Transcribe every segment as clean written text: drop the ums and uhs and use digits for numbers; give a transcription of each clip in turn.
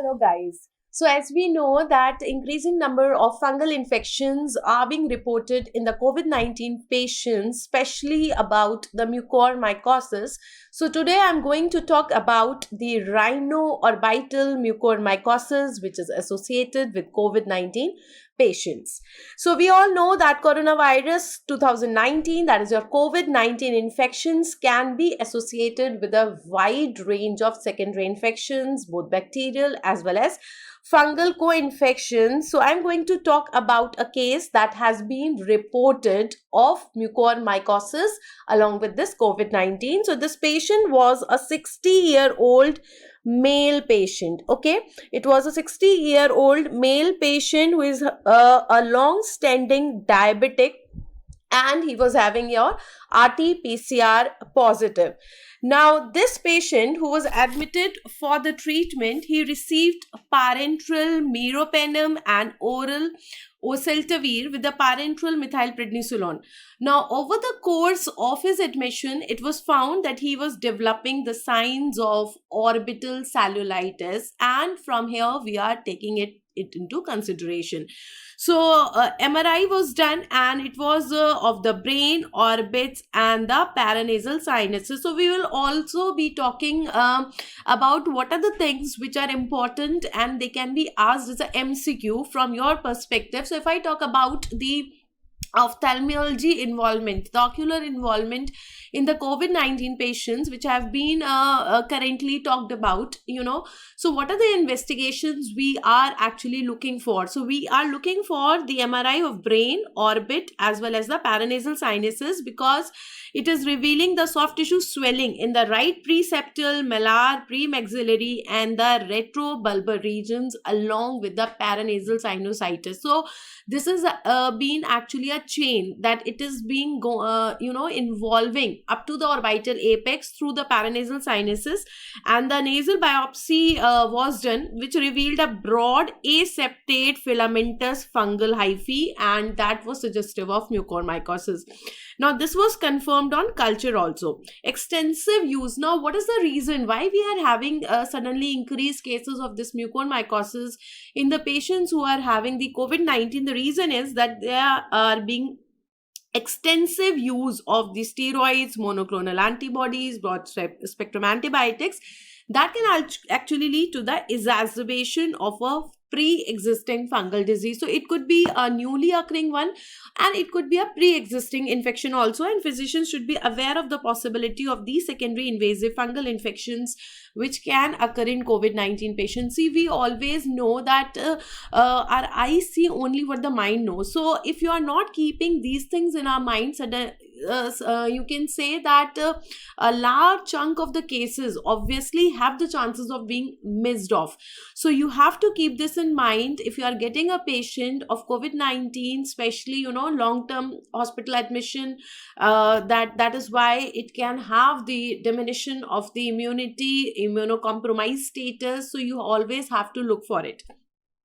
Hello guys. So as we know that increasing number of fungal infections are being reported in the COVID-19 patients, especially about the mucormycosis. So today I'm going to talk about the rhinoorbital mucormycosis, which is associated with COVID-19 patients. So we all know that coronavirus 2019, that is your COVID-19 infections, can be associated with a wide range of secondary infections, both bacterial as well as fungal co-infections. So I'm going to talk about a case that has been reported of mucormycosis along with this COVID-19. So this patient was a 60-year-old male patient. Okay, it was a 60-year-old male patient who is a long-standing diabetic, and he was having your RT-PCR positive. Now, this patient who was admitted for the treatment, he received parenteral meropenem and oral oseltavir with the parenteral methylprednisolone. Now, over the course of his admission, it was found that he was developing the signs of orbital cellulitis, and from here we are taking it into consideration. So MRI was done, and it was of the brain, orbits, and the paranasal sinuses. So we will also be talking about what are the things which are important, and they can be asked as a MCQ from your perspective. So if I talk about the ophthalmology involvement, the ocular involvement in the COVID-19 patients, which have been currently talked about, so what are the investigations we are actually looking for? So we are looking for the MRI of brain, orbit, as well as the paranasal sinuses, because it is revealing the soft tissue swelling in the right preseptal, malar, premaxillary, and the retrobulbar regions, along with the paranasal sinusitis. So this is been actually a chain that it is being involving up to the orbital apex through the paranasal sinuses, and the nasal biopsy was done, which revealed a broad aseptate filamentous fungal hyphae, and that was suggestive of mucormycosis. Now this was confirmed on culture also. Extensive use. Now what is the reason why we are having suddenly increased cases of this mucormycosis in the patients who are having the COVID-19? The reason is that there are being extensive use of the steroids, monoclonal antibodies, broad spectrum antibiotics that can actually lead to the exacerbation of a pre-existing fungal disease. So it could be a newly occurring one, and it could be a pre-existing infection also, and physicians should be aware of the possibility of these secondary invasive fungal infections which can occur in COVID-19 patients. See, we always know that our eyes see only what the mind knows. So if you are not keeping these things in our minds, you can say that a large chunk of the cases obviously have the chances of being missed off. So you have to keep this in mind if you are getting a patient of COVID-19, especially long-term hospital admission. That is why it can have the diminution of the immunity, immunocompromised status. So you always have to look for it.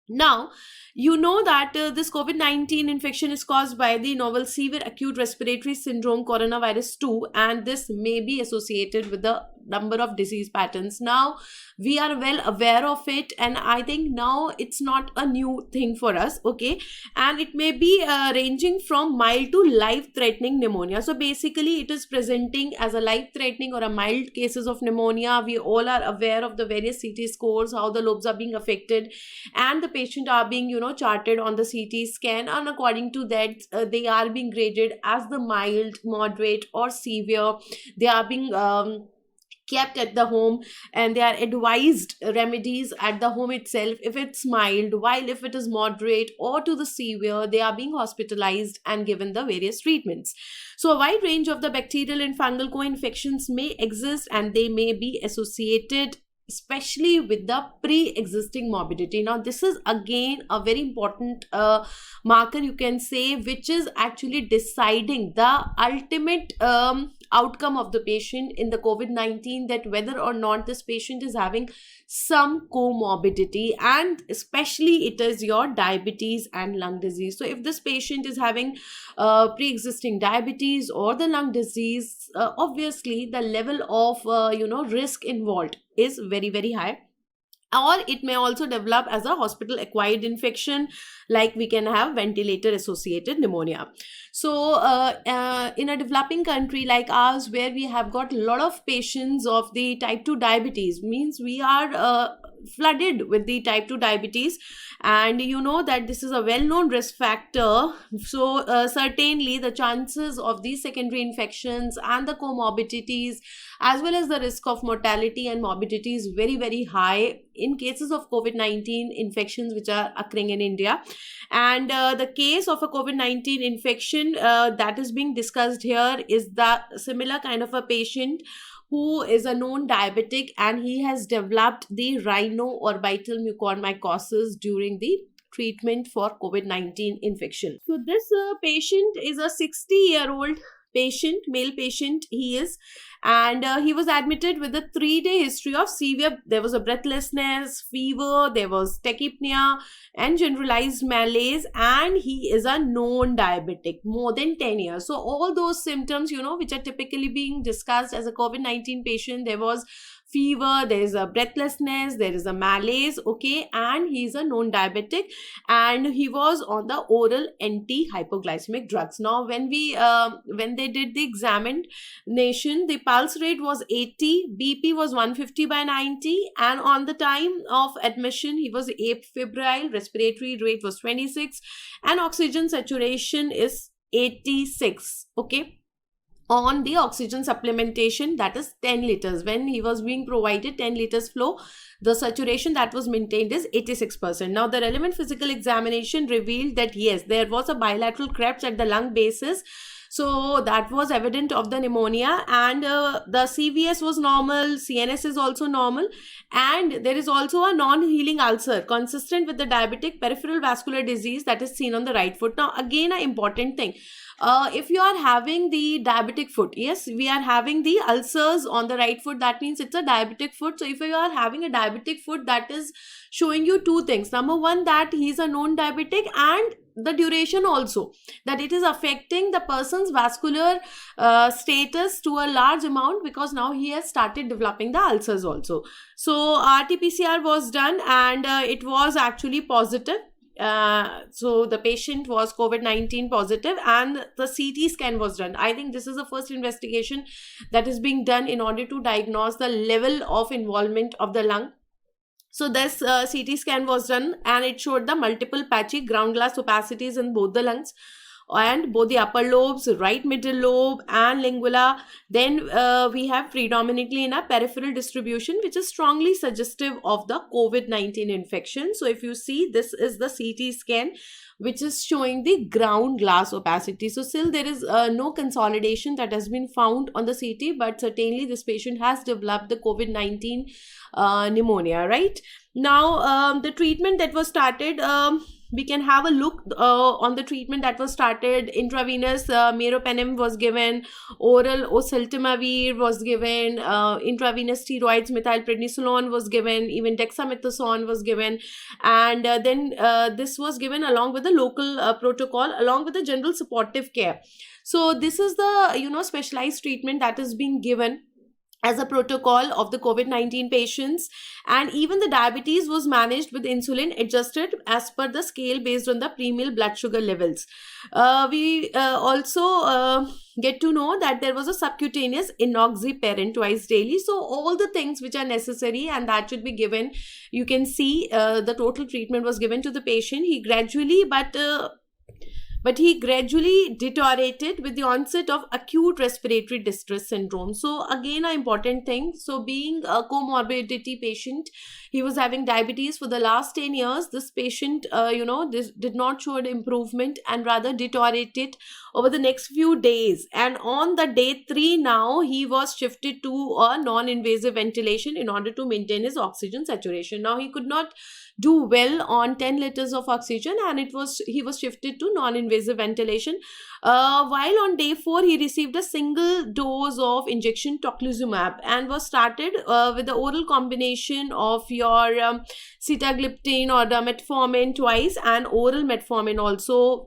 Now, you know that this COVID-19 infection is caused by the novel severe acute respiratory syndrome coronavirus 2, and this may be associated with the number of disease patterns. Now, we are well aware of it, and I think now it's not a new thing for us, okay? And it may be ranging from mild to life-threatening pneumonia. So basically, it is presenting as a life-threatening or a mild cases of pneumonia. We all are aware of the various CT scores, how the lobes are being affected, and the patient are being charted on the CT scan, and according to that they are being graded as the mild, moderate, or severe. They are being kept at the home, and they are advised remedies at the home itself if it's mild, while if it is moderate or to the severe, they are being hospitalized and given the various treatments. So a wide range of the bacterial and fungal co-infections may exist, and they may be associated especially with the pre-existing morbidity. Now this is again a very important marker, you can say, which is actually deciding the ultimate outcome of the patient in the COVID-19, that whether or not this patient is having some comorbidity, and especially it is your diabetes and lung disease. So if this patient is having pre-existing diabetes or the lung disease, obviously the level of risk involved is very, very high. or it may also develop as a hospital acquired infection, like we can have ventilator associated pneumonia. So in a developing country like ours, where we have got a lot of patients of the type 2 diabetes, means we are flooded with the type 2 diabetes, and you know that this is a well known risk factor. So certainly the chances of these secondary infections and the comorbidities, as well as the risk of mortality and morbidity, is very very high in cases of COVID-19 infections which are occurring in India. And the case of a COVID-19 infection that is being discussed here is the similar kind of a patient who is a known diabetic, and he has developed the rhinoorbital mucormycosis during the treatment for COVID-19 infection. So this patient is a 60-year-old patient, male patient he is, and he was admitted with a 3-day history of severe, there was a breathlessness, fever, there was tachypnea and generalized malaise, and he is a known diabetic more than 10 years. So all those symptoms, you know, which are typically being discussed as a COVID-19 patient, there was fever, there is a breathlessness, there is a malaise, okay, and he is a known diabetic, and he was on the oral anti-hypoglycemic drugs. Now when they did the examination, the pulse rate was 80, BP was 150/90, and on the time of admission he was afebrile, respiratory rate was 26, and oxygen saturation is 86, okay. On the oxygen supplementation, that is 10 liters, when he was being provided 10 liters flow, the saturation that was maintained is 86%. Now the relevant physical examination revealed that yes, there was a bilateral crept at the lung basis, so that was evident of the pneumonia, and the CVS was normal, CNS is also normal, and there is also a non-healing ulcer consistent with the diabetic peripheral vascular disease that is seen on the right foot. Now again, an important thing, if you are having the diabetic foot, yes, we are having the ulcers on the right foot, that means it's a diabetic foot. So if you are having a diabetic foot, that is showing you two things. Number one, that he is a known diabetic, and the duration also, that it is affecting the person's vascular status to a large amount, because now he has started developing the ulcers also. So RT-PCR was done, and it was actually positive. So the patient was COVID-19 positive, and the CT scan was done. I think this is the first investigation that is being done in order to diagnose the level of involvement of the lung. So this CT scan was done, and it showed the multiple patchy ground glass opacities in both the lungs and both the upper lobes, right middle lobe and lingula. Then we have predominantly in a peripheral distribution, which is strongly suggestive of the COVID-19 infection. So if you see, this is the CT scan which is showing the ground glass opacity. So still there is no consolidation that has been found on the CT, but certainly this patient has developed the COVID-19 pneumonia, right? Now the treatment that was started, we can have a look on the treatment that was started. Intravenous meropenem was given, oral oseltamivir was given, intravenous steroids methylprednisolone was given, even dexamethasone was given, and then this was given along with the local protocol, along with the general supportive care. So this is the specialized treatment that is being given as a protocol of the COVID-19 patients. And even the diabetes was managed with insulin adjusted as per the scale based on the pre-meal blood sugar levels. We also get to know that there was a subcutaneous enoxaparin twice daily. So all the things which are necessary and that should be given. You can see the total treatment was given to the patient. He gradually deteriorated with the onset of acute respiratory distress syndrome. So again, an important thing. So being a comorbidity patient, he was having diabetes for the last 10 years. This patient, this did not show an improvement and rather deteriorated over the next few days. And on the day 3 now, he was shifted to a non-invasive ventilation in order to maintain his oxygen saturation. Now he could not do well on 10 liters of oxygen, and he was shifted to non-invasive ventilation. While on day 4 he received a single dose of injection tocilizumab and was started with the oral combination of your sitagliptin or the metformin twice, and oral metformin also,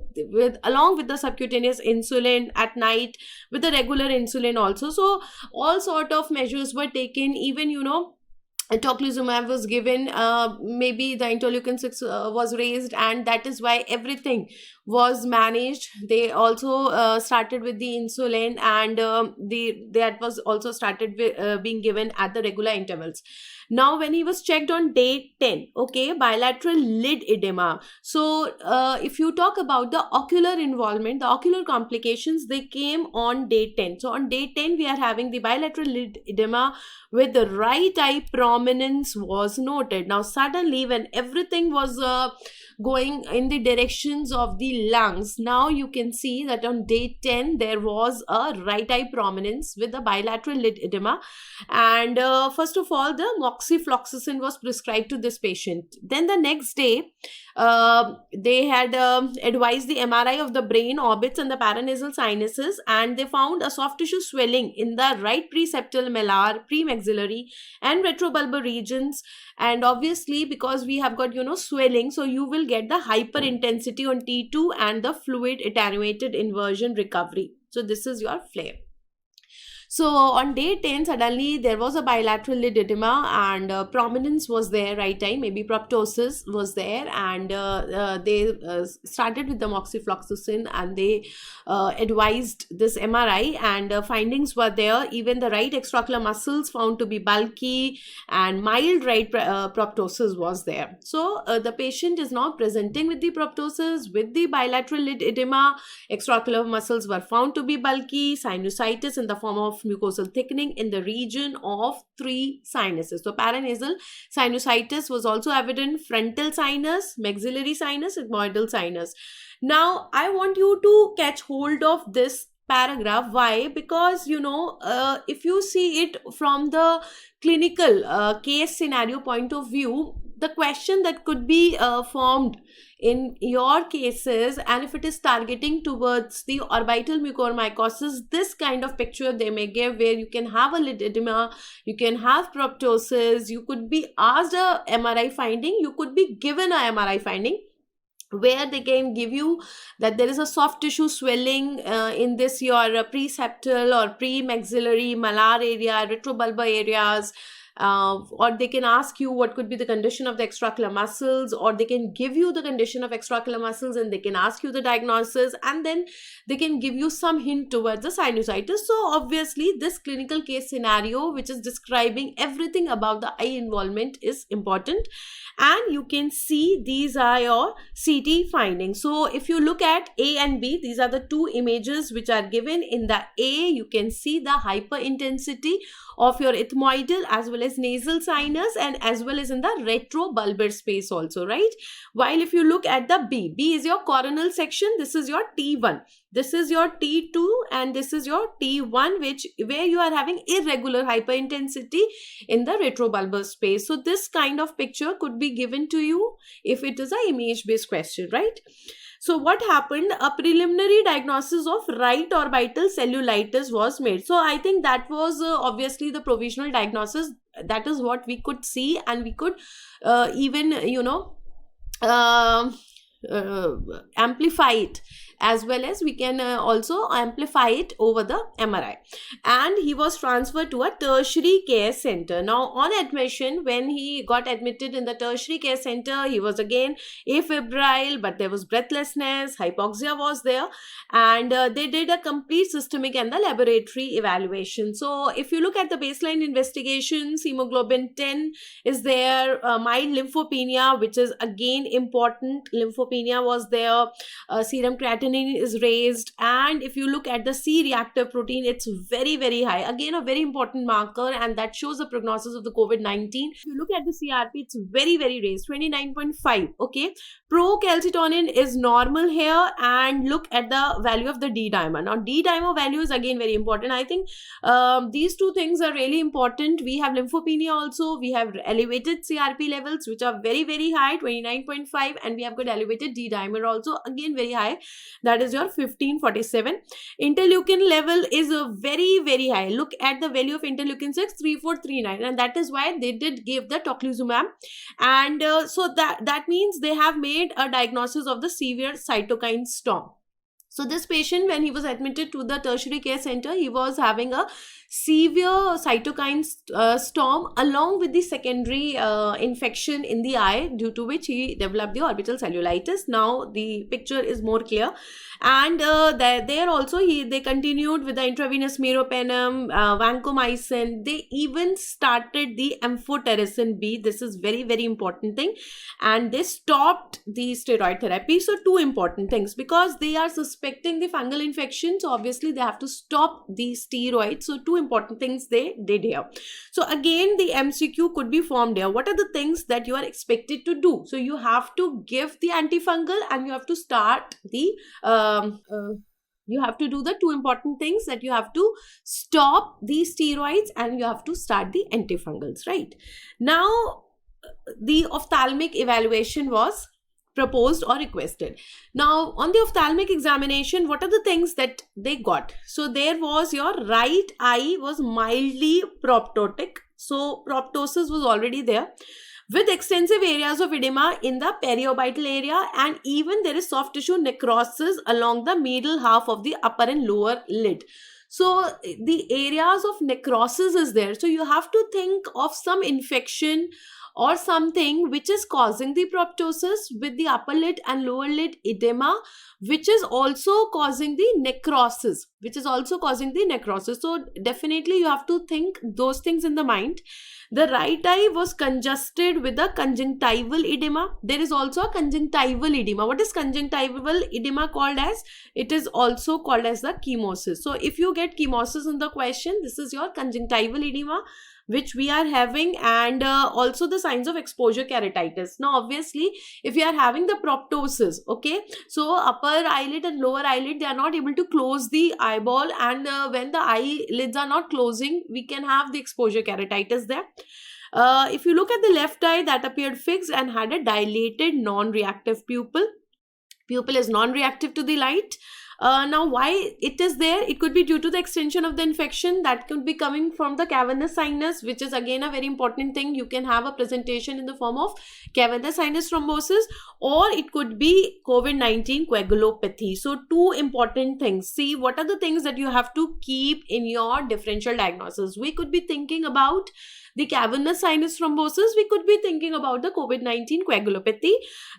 along with the subcutaneous insulin at night with the regular insulin also. So all sort of measures were taken. Even tocilizumab was given, maybe the interleukin 6 was raised, and that is why everything was managed. They also started with the insulin, and that was also started with, being given at the regular intervals. Now when he was checked on day 10, okay, bilateral lid edema. So if you talk about the ocular involvement, the ocular complications, they came on day 10. So on day 10 we are having the bilateral lid edema with the right eye prominence was noted. Now suddenly when everything was going in the directions of the lungs, now you can see that on day 10 there was a right eye prominence with the bilateral lid edema. And first of all, the moxifloxacin was prescribed to this patient. Then the next day, they had advised the MRI of the brain orbits and the paranasal sinuses, and they found a soft tissue swelling in the right preseptal malar, premaxillary, and retrobulbar regions. And obviously, because we have got swelling, so you will get the hyperintensity on T2 and the fluid attenuated inversion recovery. So this is your flare. So on day 10, suddenly there was a bilateral lid edema, and prominence was there, right eye, maybe proptosis was there, and they started with the moxifloxacin, and they advised this MRI, and findings were there. Even the right extraocular muscles found to be bulky, and mild right proptosis was there. So the patient is now presenting with the proptosis, with the bilateral lid edema. Extraocular muscles were found to be bulky, sinusitis in the form of mucosal thickening in the region of 3 sinuses. So paranasal sinusitis was also evident, frontal sinus, maxillary sinus, ethmoidal sinus. Now I want you to catch hold of this paragraph. Why? Because if you see it from the clinical case scenario point of view, the question that could be formed in your cases, and if it is targeting towards the orbital mucormycosis, this kind of picture they may give, where you can have a lid edema, you can have proptosis, you could be asked a MRI finding, you could be given a MRI finding, where they can give you that there is a soft tissue swelling in this your preseptal or premaxillary malar area, retrobulbar areas, or they can ask you what could be the condition of the extraocular muscles, or they can give you the condition of extraocular muscles and they can ask you the diagnosis, and then they can give you some hint towards the sinusitis. So obviously this clinical case scenario, which is describing everything about the eye involvement, is important, and you can see these are your CT findings. So if you look at A and B, these are the two images which are given. In the A, you can see the hyperintensity of your ethmoidal as well as nasal sinus, and as well as in the retrobulbar space also, right? While if you look at the B is your coronal section, this is your T1, this is your T2, and this is your T1, where you are having irregular hyperintensity in the retrobulbar space. So this kind of picture could be given to you if it is a image based question, right? So what happened? A preliminary diagnosis of right orbital cellulitis was made. So I think that was obviously the provisional diagnosis. That is what we could see, and we could even amplify it, as well as we can also amplify it over the MRI. And he was transferred to a tertiary care center. Now on admission, when he got admitted in the tertiary care center, he was again afebrile, but there was breathlessness, hypoxia was there, and they did a complete systemic and the laboratory evaluation. So if you look at the baseline investigations, hemoglobin 10 is there, mild lymphopenia, which is again important, lymphopenia was there, serum creatinine is raised, and if you look at the C-reactive protein, it's very, very high, again a very important marker, and that shows the prognosis of the COVID-19. If you look at the CRP, it's very, very raised, 29.5. okay, procalcitonin is normal here, and look at the value of the D dimer. Now D dimer value is again very important. I think these two things are really important. We have lymphopenia also, we have elevated CRP levels which are very, very high, 29.5, and we have got elevated D dimer also, again very high, that is your 1547. Interleukin level is very, very high. Look at the value of interleukin 6, 3439, and that is why they did give the tocilizumab, and so that means they have made a diagnosis of the severe cytokine storm. So this patient, when he was admitted to the tertiary care center, he was having a severe cytokine storm along with the secondary infection in the eye, due to which he developed the orbital cellulitis. Now the picture is more clear. And there also they continued with the intravenous meropenem, vancomycin. They even started the amphotericin B. This is very, very important thing. And they stopped the steroid therapy. So two important things, because they are suspecting the fungal infection, so obviously they have to stop the steroids. So two important things they did here. So again, the MCQ could be formed here. What are the things that you are expected to do? So you have to give the antifungal, and you have to start the you have to do the two important things, that you have to stop the steroids and you have to start the antifungals, right? Now the ophthalmic evaluation was proposed or requested. Now on the ophthalmic examination, what are the things that they got? So there was, your right eye was mildly proptotic, so proptosis was already there, with extensive areas of edema in the periorbital area, and even there is soft tissue necrosis along the middle half of the upper and lower lid. So the areas of necrosis is there. So you have to think of some infection or something which is causing the proptosis with the upper lid and lower lid edema, which is also causing the necrosis, so definitely you have to think those things in the mind. The right eye was congested with a conjunctival edema. There is also a conjunctival edema. What is conjunctival edema called as? It is also called as the chemosis. So if you get chemosis in the question, this is your conjunctival edema which we are having. And also the signs of exposure keratitis. Now obviously, if you are having the proptosis, okay, so upper eyelid and lower eyelid, they are not able to close the eyeball, and when the eyelids are not closing, we can have the exposure keratitis there. If you look at the left eye, that appeared fixed and had a dilated non-reactive pupil. Pupil is non-reactive to the light. Now why it is there? It could be due to the extension of the infection, that could be coming from the cavernous sinus, which is again a very important thing. You can have a presentation in the form of cavernous sinus thrombosis, or it could be COVID-19 coagulopathy. So two important things. See, what are the things that you have to keep in your differential diagnosis? We could be thinking about the cavernous sinus thrombosis, we could be thinking about the COVID-19 coagulopathy,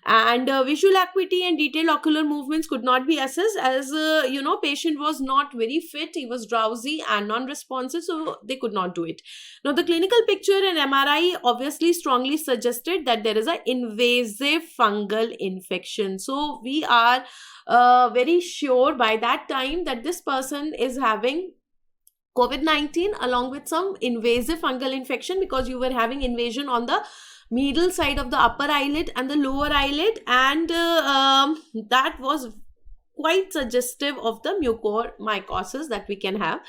and visual acuity and detailed ocular movements could not be assessed, as patient was not very fit, he was drowsy and non-responsive, so they could not do it. Now the clinical picture in MRI obviously strongly suggested that there is an invasive fungal infection. So we are very sure by that time that this person is having COVID-19 along with some invasive fungal infection, because you were having invasion on the middle side of the upper eyelid and the lower eyelid, and that was quite suggestive of the mucormycosis that we can have.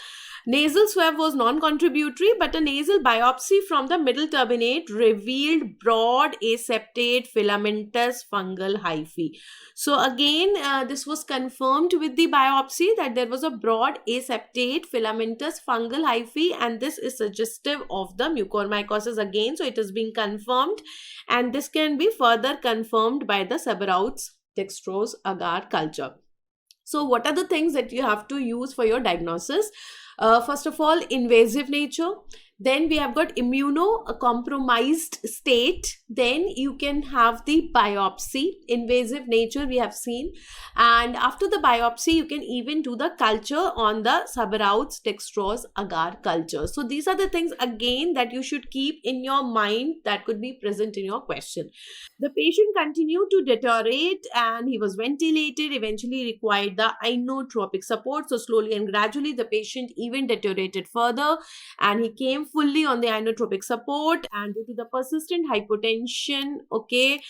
Nasal swab was non-contributory, but a nasal biopsy from the middle turbinate revealed broad aseptate filamentous fungal hyphae. So again, this was confirmed with the biopsy that there was a broad aseptate filamentous fungal hyphae, and this is suggestive of the mucormycosis again. So it is being confirmed, and this can be further confirmed by the Seborrhout's dextrose agar culture. So what are the things that you have to use for your diagnosis? First of all, invasive nature. Then we have got immunocompromised state. Then you can have the biopsy. Invasive nature we have seen. And after the biopsy, you can even do the culture on the Seborrhout's dextrose agar culture. So these are the things again that you should keep in your mind that could be present in your question. The patient continued to deteriorate and he was ventilated, eventually required the inotropic support. So slowly and gradually the patient even deteriorated further, and he came fully on the inotropic support, and due to the persistent hypotension, okay,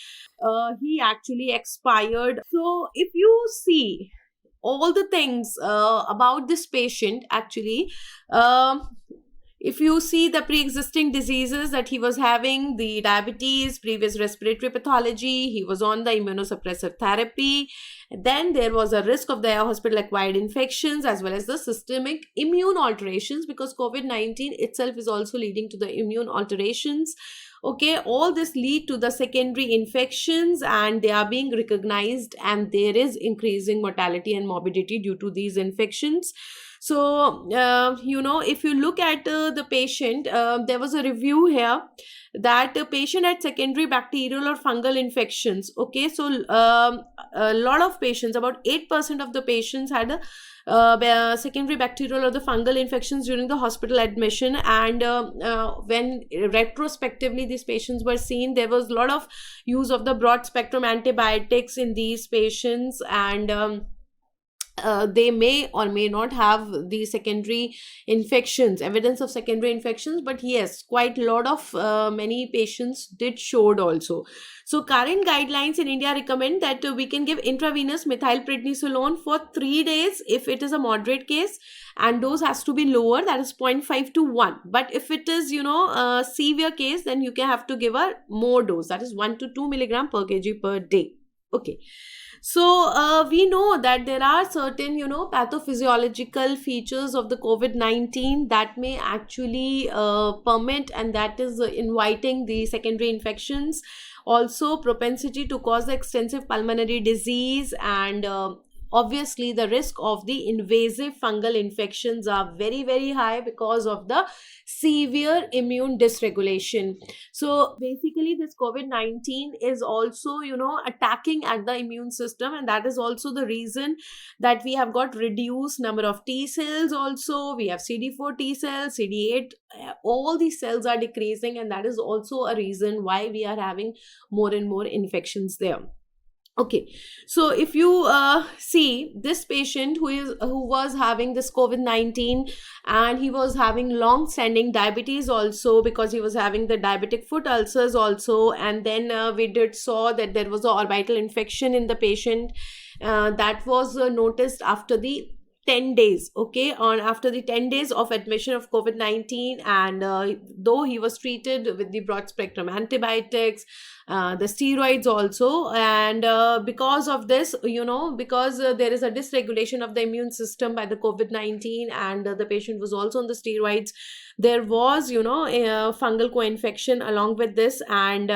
he actually expired. So if you see all the things about this patient, actually If you see the pre-existing diseases that he was having, the diabetes, previous respiratory pathology, he was on the immunosuppressive therapy, then there was a risk of the hospital acquired infections as well as the systemic immune alterations, because COVID-19 itself is also leading to the immune alterations. Okay, all this lead to the secondary infections, and they are being recognized, and there is increasing mortality and morbidity due to these infections. So if you look at the patient, there was a review here that a patient had secondary bacterial or fungal infections. Okay, so a lot of patients, about 8% of the patients had a secondary bacterial or the fungal infections during the hospital admission. And when retrospectively these patients were seen, there was a lot of use of the broad spectrum antibiotics in these patients, and they may or may not have the secondary infections, evidence of secondary infections, but yes, quite a lot of many patients did showed also. So current guidelines in India recommend that we can give intravenous methylprednisolone for 3 days if it is a moderate case, and dose has to be lower, that is 0.5 to 1. But if it is a severe case, then you can have to give a more dose, that is 1 to 2 milligram per kg per day. Okay. So we know that there are certain, pathophysiological features of the COVID-19 that may actually permit, and that is inviting the secondary infections. Also, propensity to cause extensive pulmonary disease, and obviously the risk of the invasive fungal infections are very, very high because of the severe immune dysregulation. So basically this COVID-19 is also attacking at the immune system, and that is also the reason that we have got reduced number of T cells. Also we have CD4 T cells, CD8, all these cells are decreasing, and that is also a reason why we are having more and more infections there. Okay, so if you see this patient who was having this COVID-19, and he was having long-standing diabetes also, because he was having the diabetic foot ulcers also, and then we did saw that there was a orbital infection in the patient that was noticed after the 10 days. Okay, on after the 10 days of admission of COVID-19, and though he was treated with the broad spectrum antibiotics, the steroids also, and because of this, because there is a dysregulation of the immune system by the COVID-19, and the patient was also on the steroids, there was a fungal co-infection along with this, and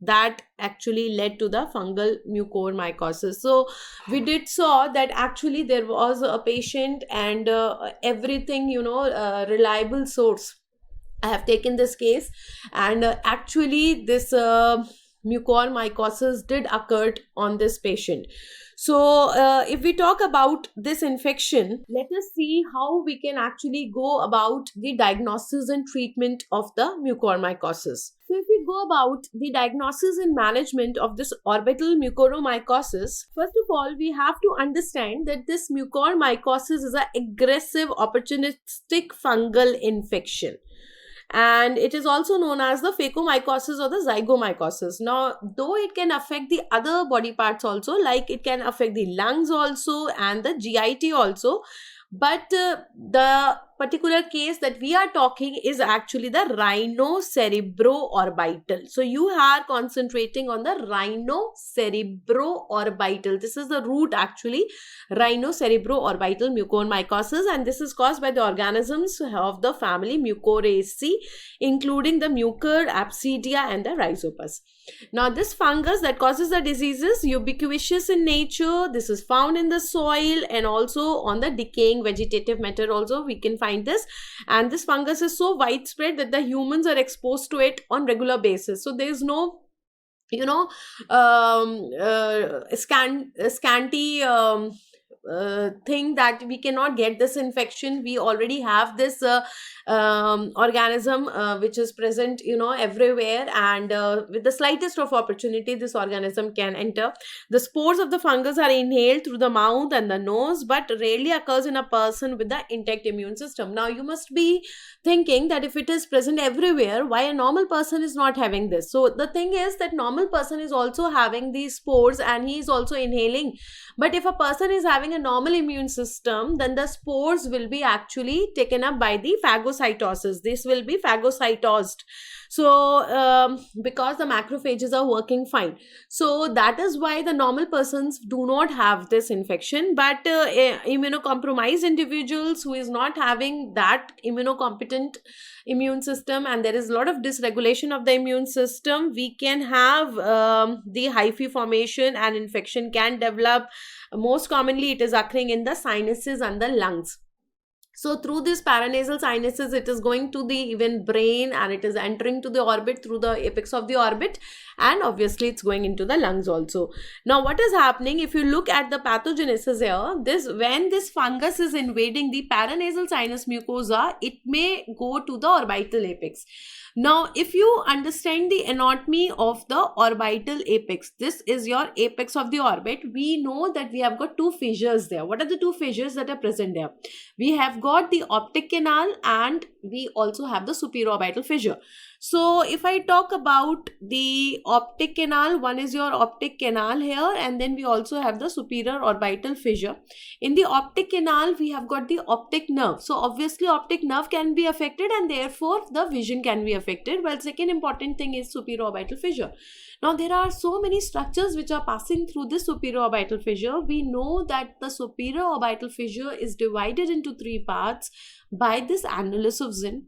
that actually led to the fungal mucormycosis. So we did saw that actually there was a patient, and everything, reliable source, I have taken this case, and actually this mucormycosis did occur on this patient. So if we talk about this infection, let us see how we can actually go about the diagnosis and treatment of the mucormycosis. So if we go about the diagnosis and management of this orbital mucormycosis, first of all, we have to understand that this mucormycosis is an aggressive opportunistic fungal infection, and it is also known as the phaeomycosis or the zygomycosis. Now, though it can affect the other body parts also, like it can affect the lungs also and the GIT also, but the particular case that we are talking is actually the rhinocerebroorbital. So you are concentrating on the rhinocerebroorbital. This is the root actually, rhinocerebroorbital mucormycosis, and this is caused by the organisms of the family Mucoraceae, including the Mucor, Absidia, and the Rhizopus. Now, this fungus that causes the disease is ubiquitous in nature. This is found in the soil and also on the decaying vegetative matter also we can find this, and this fungus is so widespread that the humans are exposed to it on regular basis. So there is no scanty thing that we cannot get this infection. We already have this organism which is present everywhere, and with the slightest of opportunity this organism can enter. The spores of the fungus are inhaled through the mouth and the nose, but rarely occurs in a person with the intact immune system. Now you must be thinking that if it is present everywhere, why a normal person is not having this? So the thing is that normal person is also having these spores and he is also inhaling, but if a person is having a normal immune system, then the spores will be actually taken up by the phagocytic phagocytosis. This will be phagocytosed. So because the macrophages are working fine, so that is why the normal persons do not have this infection. But immunocompromised individuals who is not having that immunocompetent immune system, and there is a lot of dysregulation of the immune system, we can have the hyphae formation, and infection can develop. Most commonly it is occurring in the sinuses and the lungs. So through this paranasal sinuses, it is going to the even brain, and it is entering to the orbit through the apex of the orbit, and obviously it's going into the lungs also. Now what is happening, if you look at the pathogenesis here, when this fungus is invading the paranasal sinus mucosa, it may go to the orbital apex. Now, if you understand the anatomy of the orbital apex, this is your apex of the orbit. We know that we have got two fissures there. What are the two fissures that are present there? We have got the optic canal, and we also have the superior orbital fissure. So if I talk about the optic canal, one is your optic canal here, and then we also have the superior orbital fissure. In the optic canal, we have got the optic nerve. So obviously optic nerve can be affected, and therefore the vision can be affected. Well, second important thing is superior orbital fissure. Now there are so many structures which are passing through this superior orbital fissure. We know that the superior orbital fissure is divided into three parts by this annulus of Zinn,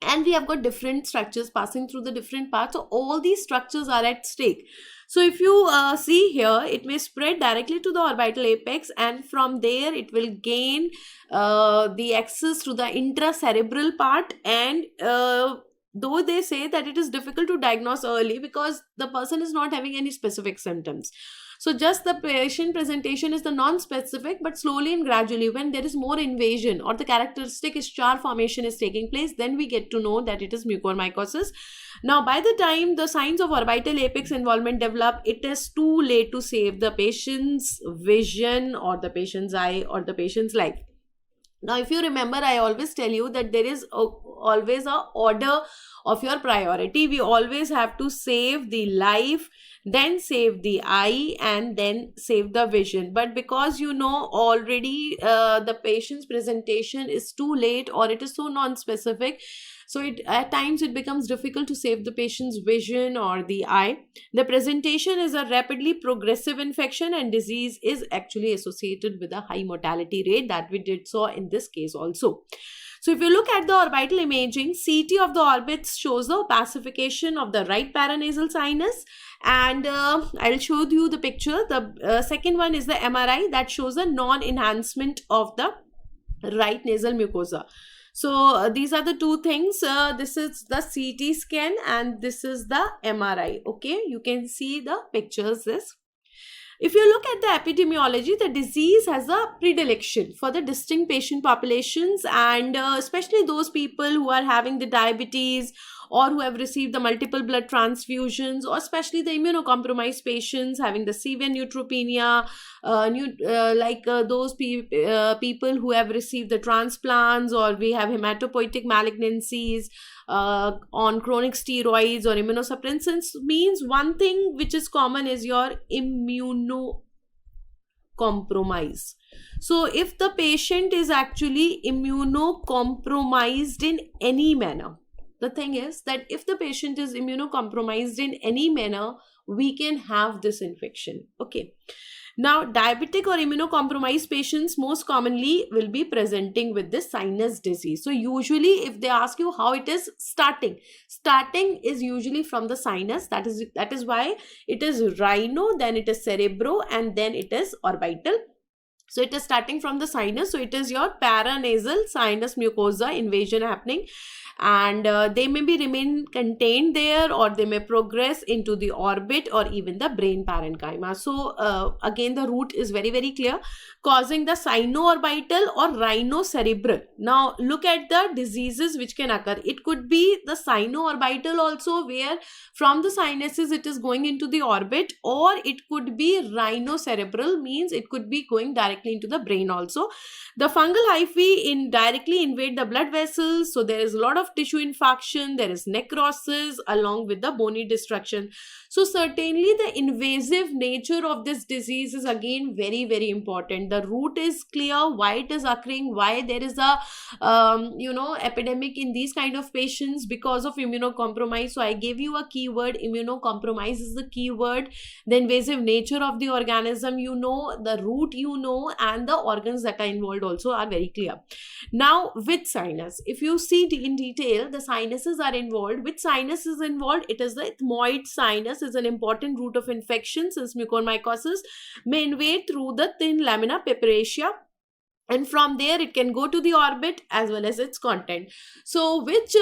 and we have got different structures passing through the different parts. So all these structures are at stake. So if you see here, it may spread directly to the orbital apex, and from there it will gain the access to the intracerebral part. And though they say that it is difficult to diagnose early because the person is not having any specific symptoms. So just the patient presentation is the non-specific, but slowly and gradually, when there is more invasion or the characteristic scar formation is taking place, then we get to know that it is mucormycosis. Now, by the time the signs of orbital apex involvement develop, it is too late to save the patient's vision or the patient's eye or the patient's life. Now, if you remember, I always tell you that there is always a order of your priority. We always have to save the life, then save the eye, and then save the vision. But because you know already the patient's presentation is too late, or it is so non-specific, so at times it becomes difficult to save the patient's vision or the eye. The presentation is a rapidly progressive infection, and disease is actually associated with a high mortality rate that we did saw in this case also. So if you look at the orbital imaging, CT of the orbits shows the opacification of the right paranasal sinus, and I'll show you the picture. The second one is the MRI that shows a non-enhancement of the right nasal mucosa. So these are the two things. This is the CT scan and this is the MRI. Okay, you can see the pictures. If you look at the epidemiology, the disease has a predilection for the distinct patient populations, and especially those people who are having the diabetes or who have received the multiple blood transfusions, or especially the immunocompromised patients having the severe neutropenia, those people who have received the transplants, or we have hematopoietic malignancies on chronic steroids or immunosuppressants. Means one thing which is common is your immunocompromise. So if the patient is actually immunocompromised in any manner, the thing is that if the patient is immunocompromised in any manner, we can have this infection. Okay. Now, diabetic or immunocompromised patients most commonly will be presenting with this sinus disease. So usually if they ask you how it is starting is usually from the sinus. That is why it is rhino, then it is cerebro, and then it is orbital. So it is starting from the sinus. So it is your paranasal sinus mucosa invasion happening, and they may remain contained there, or they may progress into the orbit or even the brain parenchyma. So again, the route is very, very clear, causing the sinoorbital or rhinocerebral. Now look at the diseases which can occur. It could be the sinoorbital also, where from the sinuses it is going into the orbit, or it could be rhinocerebral, means it could be going directly directly into the brain also. The fungal hyphae directly invade the blood vessels, so there is a lot of tissue infarction, there is necrosis along with the bony destruction. So certainly the invasive nature of this disease is again very, very important. The root is clear, why it is occurring, why there is a epidemic in these kind of patients because of immunocompromise. So I gave you a keyword, immunocompromise is the keyword. The invasive nature of the organism, the root, and the organs that are involved also are very clear. Now with sinus, if you see in detail, the sinuses are involved. Which sinus is involved? It is the ethmoid sinus, is an important route of infection since mucormycosis may invade through the thin lamina papyracea, and from there it can go to the orbit as well as its content. So which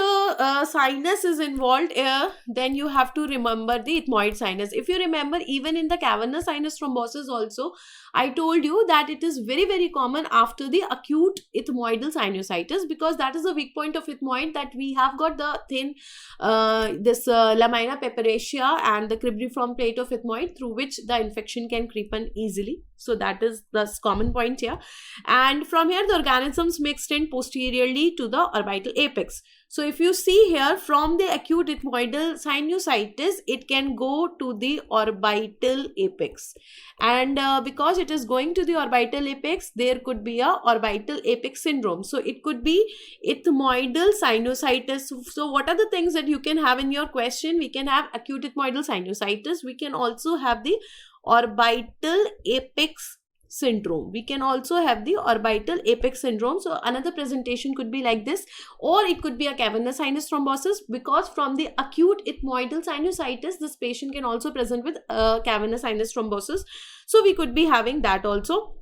sinus is involved here? Then you have to remember the ethmoid sinus. If you remember, even in the cavernous sinus thrombosis also, I told you that it is very, very common after the acute ethmoidal sinusitis, because that is the weak point of ethmoid, that we have got the thin lamina papyracea and the cribriform plate of ethmoid through which the infection can creep in easily. So that is the common point here. And from here the organisms may extend posteriorly to the orbital apex. So if you see here, from the acute ethmoidal sinusitis, it can go to the orbital apex, and because it is going to the orbital apex, there could be a orbital apex syndrome. So it could be ethmoidal sinusitis. So what are the things that you can have in your question? We can have acute ethmoidal sinusitis. We can also have the orbital apex syndrome. We can also have the orbital apex syndrome. So another presentation could be like this, or it could be a cavernous sinus thrombosis, because from the acute ethmoidal sinusitis, this patient can also present with cavernous sinus thrombosis. So we could be having that also.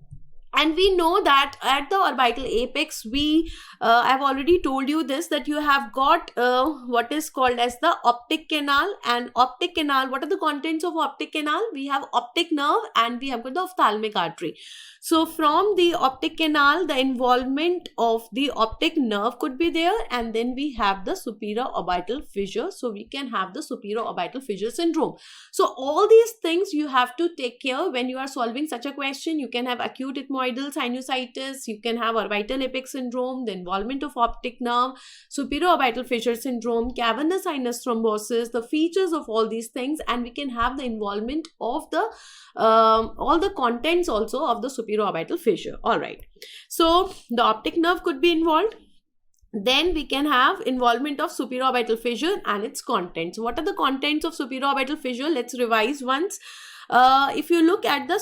And we know that at the orbital apex, I've already told you this, that you have got what is called as the optic canal. And optic canal, what are the contents of optic canal? We have optic nerve and we have got the ophthalmic artery. So from the optic canal, the involvement of the optic nerve could be there, and then we have the superior orbital fissure. So we can have the superior orbital fissure syndrome. So all these things you have to take care when you are solving such a question. You can have acute ethmoidal sinusitis, you can have orbital apex syndrome, the involvement of optic nerve, superior orbital fissure syndrome, cavernous sinus thrombosis, the features of all these things, and we can have the involvement of the all the contents also of the superior orbital fissure. All right, so the optic nerve could be involved. Then we can have involvement of superior orbital fissure and its contents. What are the contents of superior orbital fissure? Let's revise once. If you look at the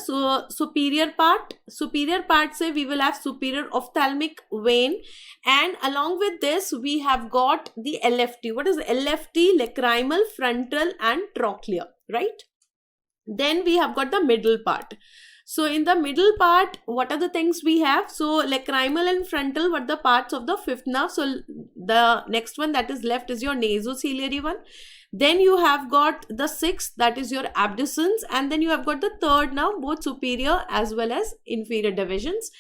superior part, say we will have superior ophthalmic vein, and along with this we have got the LFT. What is LFT? Lacrimal, frontal and trochlear, right? Then we have got the middle part. So in the middle part, what are the things we have? So lacrimal and frontal were the parts of the fifth nerve. So the next one that is left is your nasociliary one. Then you have got the sixth, that is your abducens, and then you have got the third nerve, both superior as well as inferior divisions.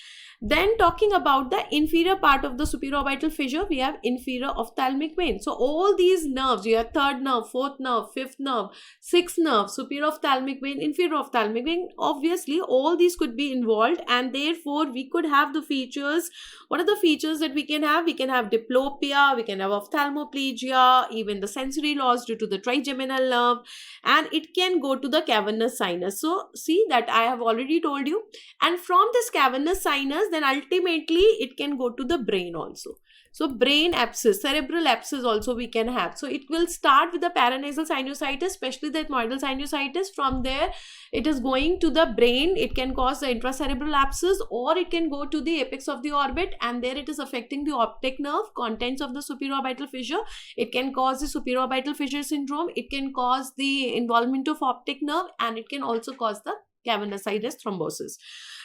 Then talking about the inferior part of the superior orbital fissure, we have inferior ophthalmic vein. So all these nerves, you have third nerve, fourth nerve, fifth nerve, sixth nerve, superior ophthalmic vein, inferior ophthalmic vein, obviously all these could be involved, and therefore we could have the features. What are the features that we can have? We can have diplopia, we can have ophthalmoplegia, even the sensory loss due to the trigeminal nerve, and it can go to the cavernous sinus. So see that I have already told you. And from this cavernous sinus, then ultimately it can go to the brain also. So brain abscess, cerebral abscess also we can have. So it will start with the paranasal sinusitis, especially the ethmoidal sinusitis. From there it is going to the brain. It can cause the intracerebral abscess, or it can go to the apex of the orbit, and there it is affecting the optic nerve, contents of the superior orbital fissure. It can cause the superior orbital fissure syndrome. It can cause the involvement of optic nerve, and it can also cause the cavernous sinus thrombosis.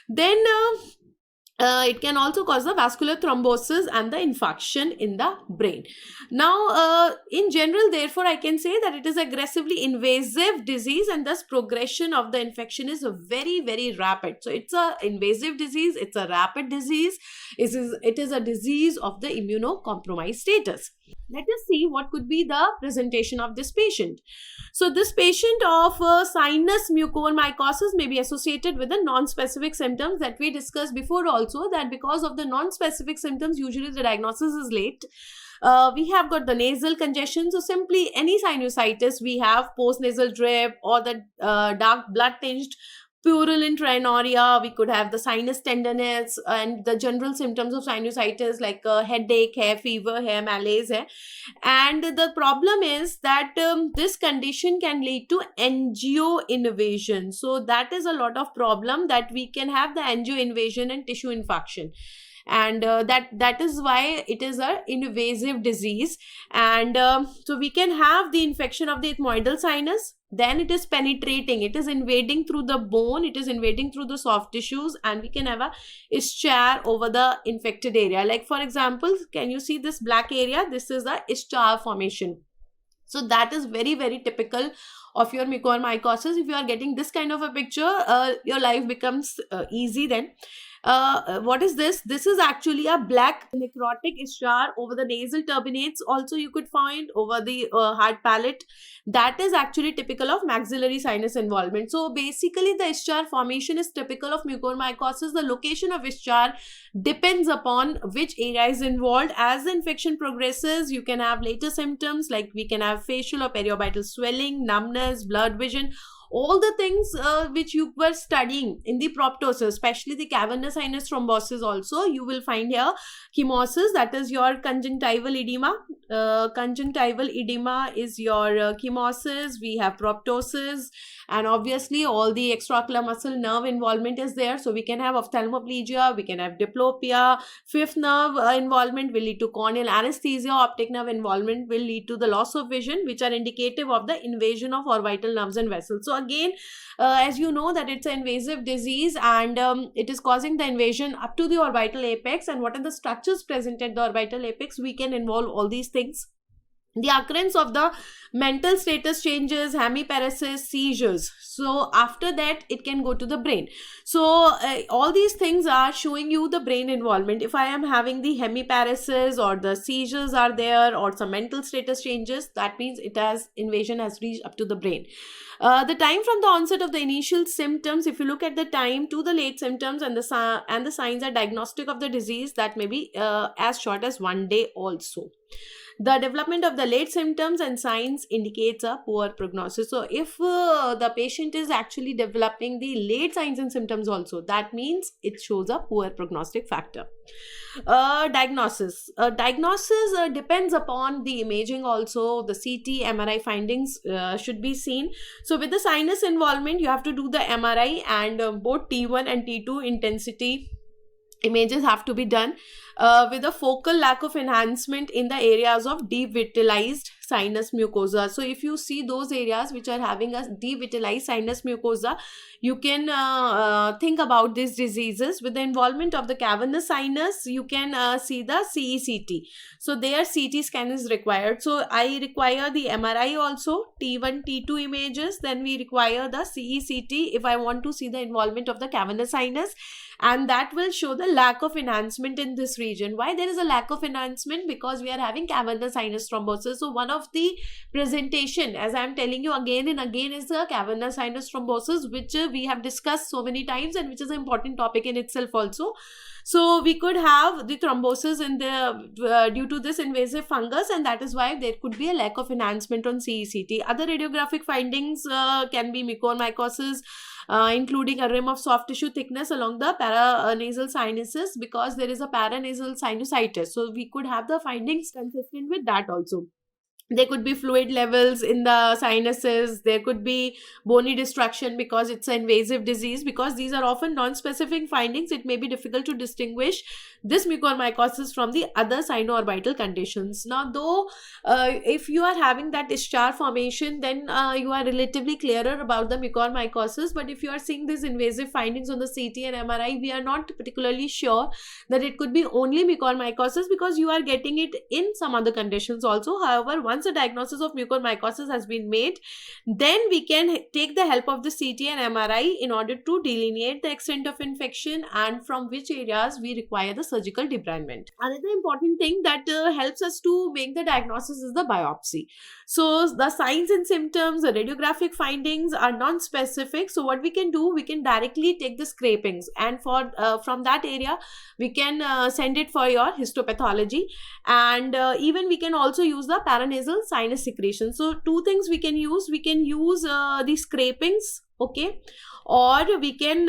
Then It can also cause the vascular thrombosis and the infarction in the brain. Now, in general, therefore, I can say that it is aggressively invasive disease, and thus progression of the infection is very, very rapid. So it's a invasive disease, it's a rapid disease, it is a disease of the immunocompromised status. Let us see what could be the presentation of this patient. So this patient of sinus mucormycosis may be associated with the non-specific symptoms that we discussed before also, that because of the non-specific symptoms, usually the diagnosis is late. We have got the nasal congestion. So simply any sinusitis, we have post-nasal drip or the dark blood-tinged purulent rhinorrhea. We could have the sinus tenderness and the general symptoms of sinusitis like headache, hair fever, hair malaise. And the problem is that this condition can lead to angio invasion. So that is a lot of problem, that we can have the angio invasion and tissue infarction, and that is why it is a invasive disease. And so we can have the infection of the ethmoidal sinus, then it is penetrating, it is invading through the bone, it is invading through the soft tissues, and we can have a ischar over the infected area. Like for example, can you see this black area? This is the ischar formation. So that is very, very typical of your mucormycosis. If you are getting this kind of a picture, your life becomes easy then. What is this? This is actually a black necrotic ischar over the nasal turbinates. Also, you could find over the hard palate. That is actually typical of maxillary sinus involvement. So basically, the ischar formation is typical of mucormycosis. The location of ischar depends upon which area is involved. As the infection progresses, you can have later symptoms like we can have facial or periorbital swelling, numbness, blurred vision, all the things which you were studying in the proptosis, especially the cavernous sinus thrombosis. Also you will find here chemosis, that is your conjunctival edema. Conjunctival edema is your chemosis. We have proptosis, and obviously all the extraocular muscle nerve involvement is there. So we can have ophthalmoplegia, we can have diplopia. Fifth nerve involvement will lead to corneal anesthesia. Optic nerve involvement will lead to the loss of vision, which are indicative of the invasion of orbital nerves and vessels. So again, as you know that it's an invasive disease, and it is causing the invasion up to the orbital apex. And what are the structures present at the orbital apex? We can involve all these things. The occurrence of the mental status changes, hemiparesis, seizures. So after that, it can go to the brain. So all these things are showing you the brain involvement. If I am having the hemiparesis or the seizures are there or some mental status changes, that means it has invasion has reached up to the brain. The time from the onset of the initial symptoms, if you look at the time to the late symptoms, and the signs are diagnostic of the disease, that may be as short as 1 day also. The development of the late symptoms and signs indicates a poor prognosis. So if the patient is actually developing the late signs and symptoms also, that means it shows a poor prognostic factor. Diagnosis depends upon the imaging also. The CT, MRI findings should be seen. So with the sinus involvement, you have to do the MRI, and both T1 and T2 intensity images have to be done with a focal lack of enhancement in the areas of devitalized sinus mucosa. So if you see those areas which are having a devitalized sinus mucosa, you can think about these diseases. With the involvement of the cavernous sinus, you can see the CECT. So their CT scan is required. So I require the MRI also, T1, T2 images. Then we require the CECT if I want to see the involvement of the cavernous sinus. And that will show the lack of enhancement in this region. Why there is a lack of enhancement? Because we are having cavernous sinus thrombosis. So one of the presentation, as I am telling you again and again, is the cavernous sinus thrombosis, which we have discussed so many times, and which is an important topic in itself also. So we could have the thrombosis in the due to this invasive fungus, and that is why there could be a lack of enhancement on CECT. Other radiographic findings can be mucormycosis, including a rim of soft tissue thickness along the paranasal sinuses, because there is a paranasal sinusitis. So we could have the findings consistent with that also. There could be fluid levels in the sinuses, there could be bony destruction because it's an invasive disease. Because these are often non-specific findings, it may be difficult to distinguish this mucormycosis from the other sinoorbital conditions. Now, though, if you are having that discharge formation, then you are relatively clearer about the mucormycosis. But if you are seeing these invasive findings on the CT and MRI, we are not particularly sure that it could be only mucormycosis, because you are getting it in some other conditions also. However, once a diagnosis of mucormycosis has been made, then we can take the help of the CT and MRI in order to delineate the extent of infection and from which areas we require the surgical debridement. Another important thing that helps us to make the diagnosis is the biopsy. So the signs and symptoms, the radiographic findings are non-specific. So what we can do, we can directly take the scrapings, and for from that area we can send it for your histopathology. And even we can also use the paranasal sinus secretion. So two things we can use. We can use the scrapings, okay, or we can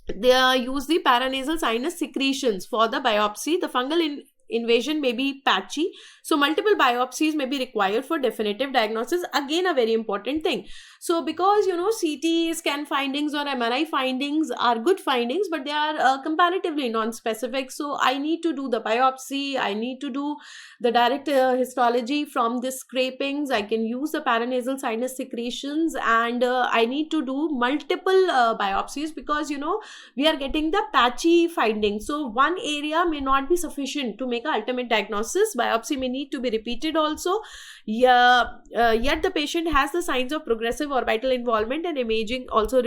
use the paranasal sinus secretions for the biopsy. The fungal invasion may be patchy, so multiple biopsies may be required for definitive diagnosis. Again, a very important thing. So because CT scan findings or MRI findings are good findings, but they are comparatively non-specific. So I need to do the biopsy, I need to do the direct histology from the scrapings, I can use the paranasal sinus secretions, and I need to do multiple biopsies, because we are getting the patchy findings. So one area may not be sufficient to make an ultimate diagnosis. Biopsy may need to be repeated also. Yet the patient has the signs of progressive orbital involvement, and imaging also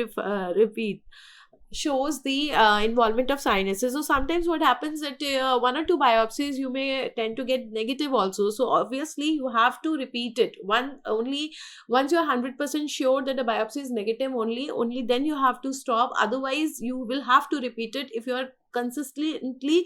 repeat shows the involvement of sinuses. So sometimes what happens that one or two biopsies you may tend to get negative also. So obviously you have to repeat it once you're 100% sure that the biopsy is negative, only then you have to stop. Otherwise you will have to repeat it if you are consistently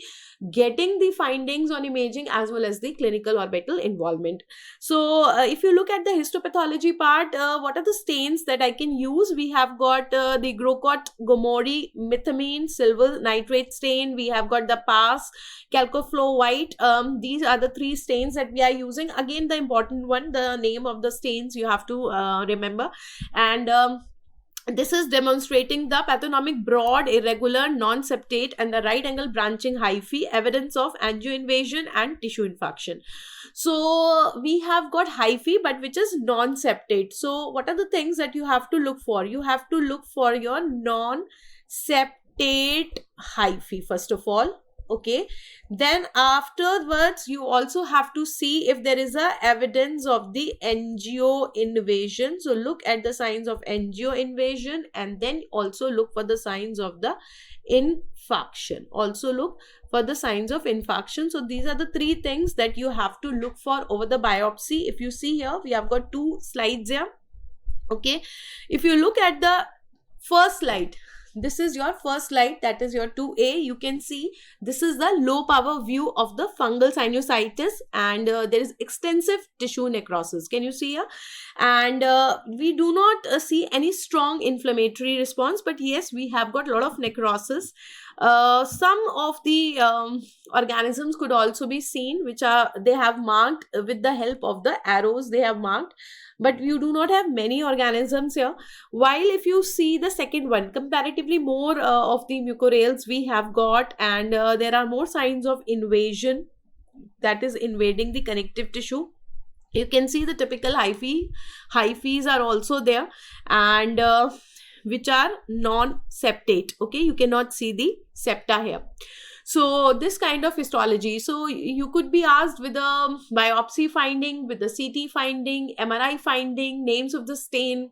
getting the findings on imaging as well as the clinical orbital involvement. So if you look at the histopathology part, what are the stains that I can use? We have got the Grocott, Gomori, methamine, silver nitrate stain. We have got the PAS, Calcoflow white. These are the three stains that we are using. Again, the important one, the name of the stains you have to remember. And this is demonstrating the pathognomic broad, irregular, non-septate and the right angle branching hyphae, evidence of angioinvasion and tissue infarction. So we have got hyphae, but which is non-septate. So what are the things that you have to look for? You have to look for your non-septate hyphae first of all. Okay, then afterwards you also have to see if there is a evidence of the angio invasion. So look at the signs of angio invasion, and then also look for the signs of the infarction. So these are the three things that you have to look for over the biopsy. If you see here, we have got two slides here. Okay, if you look at the first slide, this is your first slide, that is your 2A. You can see this is the low power view of the fungal sinusitis, and there is extensive tissue necrosis. Can you see here? And we do not see any strong inflammatory response, but yes, we have got a lot of necrosis. Some of the organisms could also be seen, which are they have marked with the help of the arrows they have marked, but you do not have many organisms here. While if you see the second one, comparatively more of the mucorales we have got, and there are more signs of invasion, that is invading the connective tissue. You can see the typical hyphae are also there, and which are non-septate. Okay, you cannot see the septa here. So this kind of histology, so you could be asked with a biopsy finding, with the CT finding, MRI finding, names of the stain,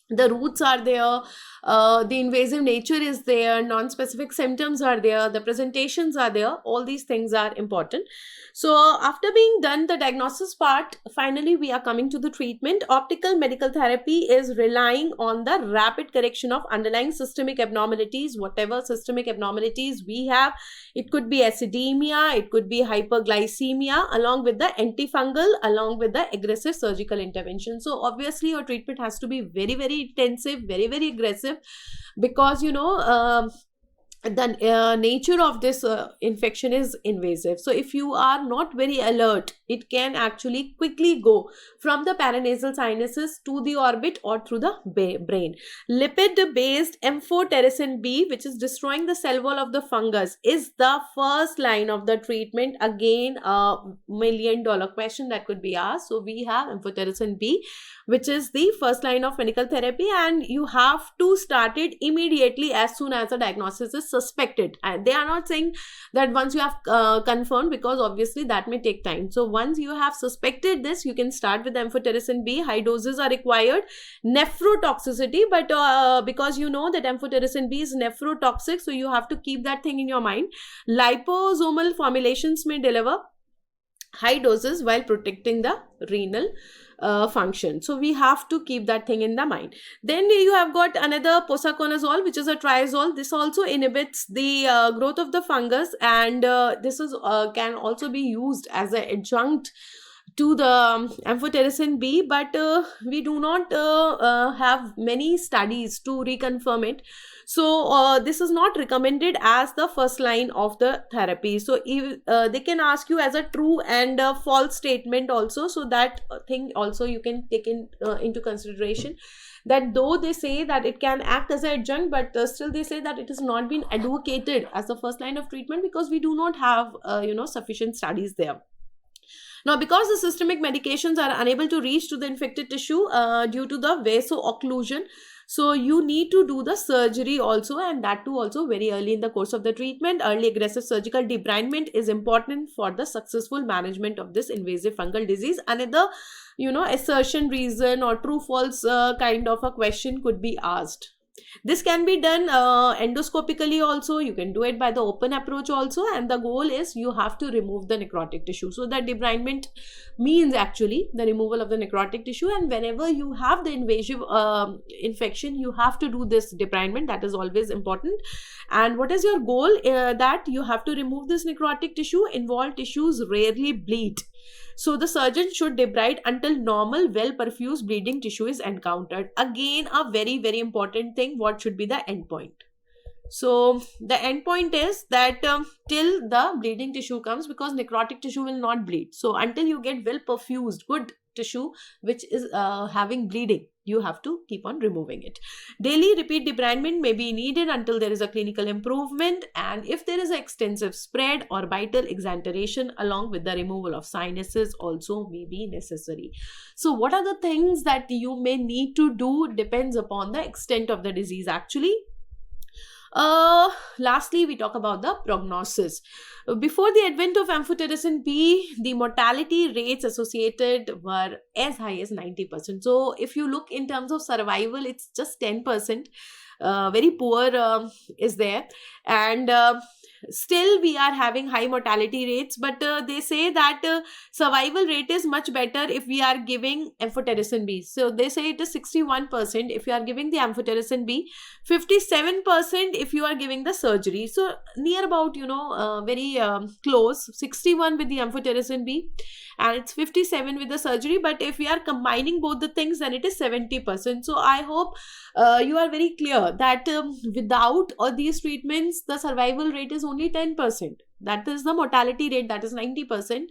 the roots are there, the invasive nature is there, non-specific symptoms are there, the presentations are there. All these things are important. So after being done the diagnosis part, finally we are coming to the treatment. Optical medical therapy is relying on the rapid correction of underlying systemic abnormalities, whatever systemic abnormalities we have. It could be acidemia, it could be hyperglycemia, along with the antifungal, along with the aggressive surgical intervention. So obviously your treatment has to be very, very intensive, very, very aggressive, because the nature of this infection is invasive. So if you are not very alert It can actually quickly go from the paranasal sinuses to the orbit or through the brain. Lipid based amphotericin B, which is destroying the cell wall of the fungus, is the first line of the treatment. Again, a $1 million question that could be asked. So we have amphotericin B, which is the first line of medical therapy, and you have to start it immediately as soon as a diagnosis is suspected. And they are not saying that once you have confirmed, because obviously that may take time. So once you have suspected this, you can start with amphotericin B. High doses are required. Nephrotoxicity, but because you know that amphotericin B is nephrotoxic, so you have to keep that thing in your mind. Liposomal formulations may deliver high doses while protecting the renal function. So we have to keep that thing in the mind. Then you have got another posaconazole, which is a triazole. This also inhibits the growth of the fungus, and this is can also be used as an adjunct to the amphotericin B, but we do not have many studies to reconfirm it. So this is not recommended as the first line of the therapy. So they can ask you as a true and false statement also. So that thing also you can take into consideration, that though they say that it can act as an adjunct, but still they say that it has not been advocated as the first line of treatment because we do not have sufficient studies there. Now, because the systemic medications are unable to reach to the infected tissue due to the vaso-occlusion, so you need to do the surgery also, and that too also very early in the course of the treatment. Early aggressive surgical debridement is important for the successful management of this invasive fungal disease. Another, assertion, reason or true false kind of a question could be asked. This can be done endoscopically also. You can do it by the open approach also, and the goal is you have to remove the necrotic tissue. So that debridement means actually the removal of the necrotic tissue, and whenever you have the invasive infection, you have to do this debridement. That is always important. And what is your goal? That you have to remove this necrotic tissue. Involved tissues rarely bleed, so the surgeon should debride until normal, well-perfused bleeding tissue is encountered. Again, a very, very important thing, what should be the endpoint? So the endpoint is that till the bleeding tissue comes, because necrotic tissue will not bleed. So until you get well-perfused, good tissue which is having bleeding, you have to keep on removing it. Daily repeat debridement may be needed until there is a clinical improvement, and if there is an extensive spread or vital exenteration along with the removal of sinuses also may be necessary. So what are the things that you may need to do depends upon the extent of the disease actually. Lastly, we talk about the prognosis. Before the advent of amphotericin B, the mortality rates associated were as high as 90%. So if you look in terms of survival, it's just 10%. Very poor is there, and still we are having high mortality rates, but they say that survival rate is much better if we are giving amphotericin B. So they say it is 61% if you are giving the amphotericin B, 57% if you are giving the surgery. So near about very close, 61 with the amphotericin B and it's 57 with the surgery. But if we are combining both the things, then it is 70%. So I hope you are very clear that without all these treatments, the survival rate is only 10%. That is the mortality rate, that is 90%.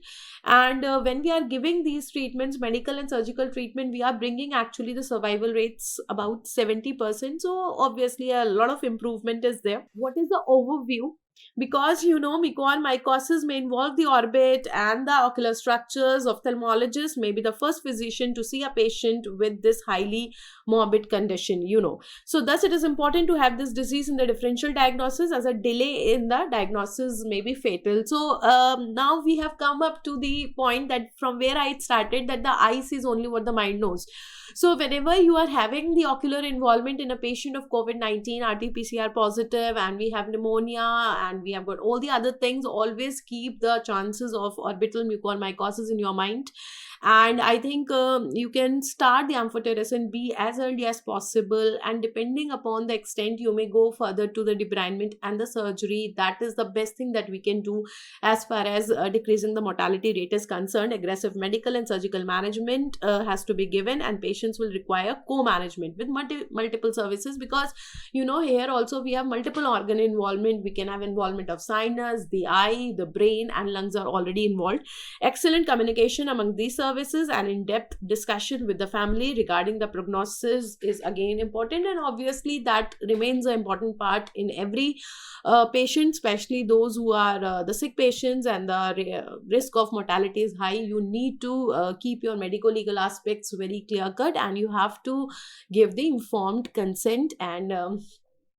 And when we are giving these treatments, medical and surgical treatment, we are bringing actually the survival rates about 70%. So obviously a lot of improvement is there. What is the overview? Because mucormycosis may involve the orbit and the ocular structures, ophthalmologist may be the first physician to see a patient with this highly morbid condition. So thus it is important to have this disease in the differential diagnosis, as a delay in the diagnosis may be fatal. So now we have come up to the point that from where I started, that the eye sees only what the mind knows. So whenever you are having the ocular involvement in a patient of COVID-19, RT-PCR positive, and we have pneumonia, and we have got all the other things, always keep the chances of orbital mucormycosis in your mind. And I think you can start the amphotericin B as early as possible, and depending upon the extent, you may go further to the debridement and the surgery. That is the best thing that we can do as far as decreasing the mortality rate is concerned. Aggressive medical and surgical management has to be given, and patients will require co-management with multiple services, because here also we have multiple organ involvement. We can have involvement of sinus, the eye, the brain, and lungs are already involved. Excellent communication among these services and in-depth discussion with the family regarding the prognosis is again important, and obviously that remains an important part in every patient, especially those who are the sick patients and the risk of mortality is high. You need to keep your medical legal aspects very clear cut, and you have to give the informed consent, and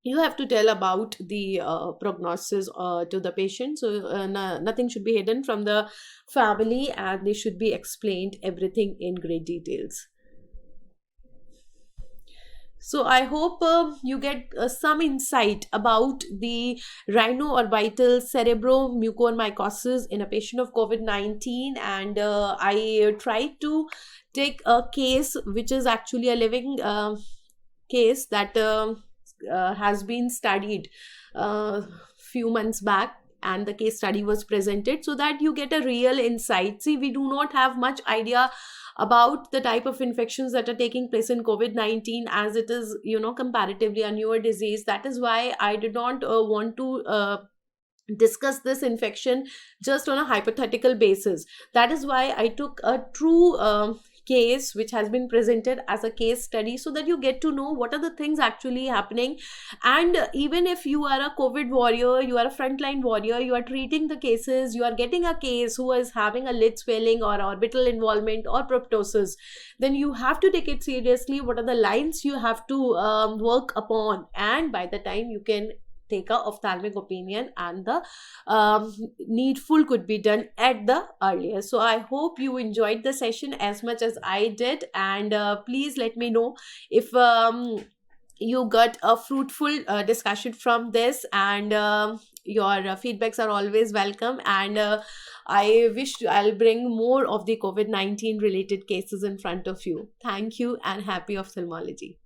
you have to tell about the prognosis to the patient. So nothing should be hidden from the family, and they should be explained everything in great details. So I hope you get some insight about the rhinoorbital cerebromucormycosis in a patient of COVID-19. And I tried to take a case which is actually a living case that has been studied few months back, and the case study was presented so that you get a real insight. See, we do not have much idea about the type of infections that are taking place in COVID-19, as it is comparatively a newer disease. That is why I did not want to discuss this infection just on a hypothetical basis. That is why I took a true case which has been presented as a case study, so that you get to know what are the things actually happening. And even if you are a COVID warrior, you are a frontline warrior, you are treating the cases, you are getting a case who is having a lid swelling or orbital involvement or proptosis, then you have to take it seriously. What are the lines you have to work upon, and by the time you can take a ophthalmic opinion, and the needful could be done at the earliest. So I hope you enjoyed the session as much as I did, and please let me know if you got a fruitful discussion from this, and your feedbacks are always welcome. And I wish I'll bring more of the COVID-19 related cases in front of you. Thank you, and happy ophthalmology.